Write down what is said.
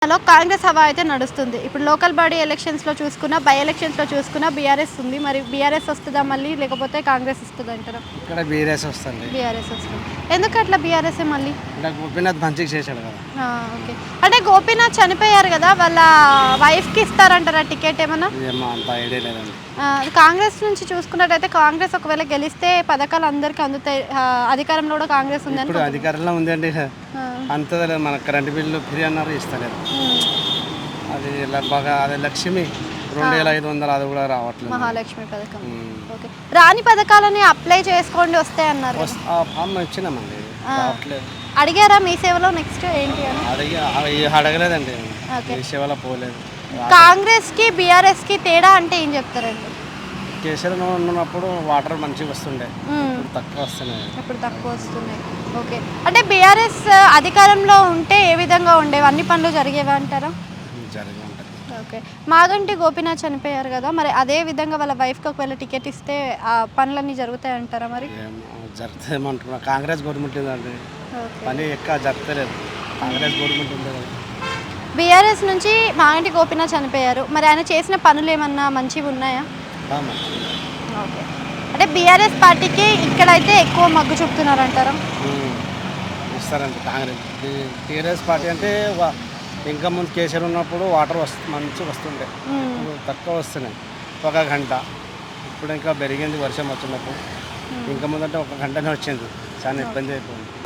లో కాంగ్రెస్ హవా అయితే నడుస్తుంది. ఇప్పుడు లోకల్ బాడీ ఎలక్షన్స్‌లో చూసుకున్నా, బై ఎలక్షన్స్‌లో చూసుకున్నా బీఆర్ఎస్ ఉంది. మరి బీఆర్ఎస్ వస్తదా మళ్ళీ? లేకపోతే కాంగ్రెస్ వస్తదంటారా? ఇక్కడ బీఆర్ఎస్ వస్తుంది. బీఆర్ఎస్ వస్తుంది. ఎందుకట్లా బీఆర్ఎస్సే మళ్ళీ? ఇక్కడ గోపీనాథ్ మంచిగా చేశాడు కదా. ఓకే. అంటే గోపీనాథ్ చనిపోయారు గదా! వాళ్ళ వైఫ్‌కి ఇస్తారంటారా టికెట్ ఏమన్నా? ఏమో అంత ఐడియా లేదండి. కాంగ్రెస్ నుంచి చూసుకున్నట్టయితే కాంగ్రెస్ ఒకవేళ గెలిస్తే పథకాలు అందరికీ అందుతాయి. అధికారంలో కూడా కాంగ్రెస్ ఉందని ఇప్పుడు అధికారంలో ఉందండి. ఆ! అంత మన కరెంటు బిల్లు ఫ్రీ అన్నారు, ఇస్తలేదు. హ్మ్. అది బాగా అది లక్ష్మి 2500 అది కూడా రావట్లేదు. మహాలక్ష్మి పథకం. ఉమ్. ఓకే. రాని పథకాలని అప్లై చేసుకోండి వస్తాయి అన్నారు కదా. ఆ ఫామ్ ఇచ్చినామండి, రావట్లేదు. అడిగారా మీ సేవలో నెక్స్ట్ ఏంటి అని? అడగలేదండి. ఓకే. ఈ సేవలో పోలేదు. కాంగ్రెస్కి బీఆర్ఎస్కి తేడా అంటే ఏం చెప్తారండి? కేసీఆర్ ఉన్నప్పుడు వాటర్ మంచిగా వస్తుండే, మ్మ్. ఇప్పుడు తక్కువ వస్తున్నాయి. ఇప్పుడు తక్కువ వస్తున్నాయి. ఓకే. అంటే బీఆర్ఎస్ అధికారంలో ఉంటే ఏ విధంగా ఉండేవి? అన్ని పనులు జరిగేవి అంటారా? జరిగి ఉంటుంది. ఓకే. మాగంటి గోపీనాథ్ చనిపోయారు కదా, మరి అదే విధంగా వాళ్ళ వైఫ్కి ఒకవేళ టికెట్ ఇస్తే ఆ పనులన్నీ జరుగుతాయి అంటారా మరి? జరుగుతుందేమంటున్నా. కాంగ్రెస్ గవర్నమెంట్ ఉందండి, ఓకే. పని ఎక్కువ జరుగుతలేదు. కాంగ్రెస్ గవర్నమెంట్ ఉంది కదా. బీఆర్ఎస్ నుంచి మాగంటి గోపీనాథ్ చనిపోయారు, మరి ఆయన చేసిన పనులు ఏమన్నా మంచివి ఉన్నాయా? మంచిది. ఓకే. అంటే బీఆర్ఎస్ పార్టీకి ఇక్కడైతే ఎక్కువ మగ్గు చూపుతున్నారంటారా? ఇస్తారండి కాంగ్రెస్. టీఆర్ఎస్ పార్టీ అంటే ఇంకా ముందు కేసీఆర్ ఉన్నప్పుడు వాటర్ మంచిగా వస్తుండే, ఇప్పుడు తక్కువ వస్తున్నాయి. ఒక గంట, ఇప్పుడు ఇంకా పెరిగింది వర్షం వచ్చినప్పుడు. ఇంకా ముందంటే ఒక గంటనే వచ్చింది, చాలా ఇబ్బంది అయిపోయింది.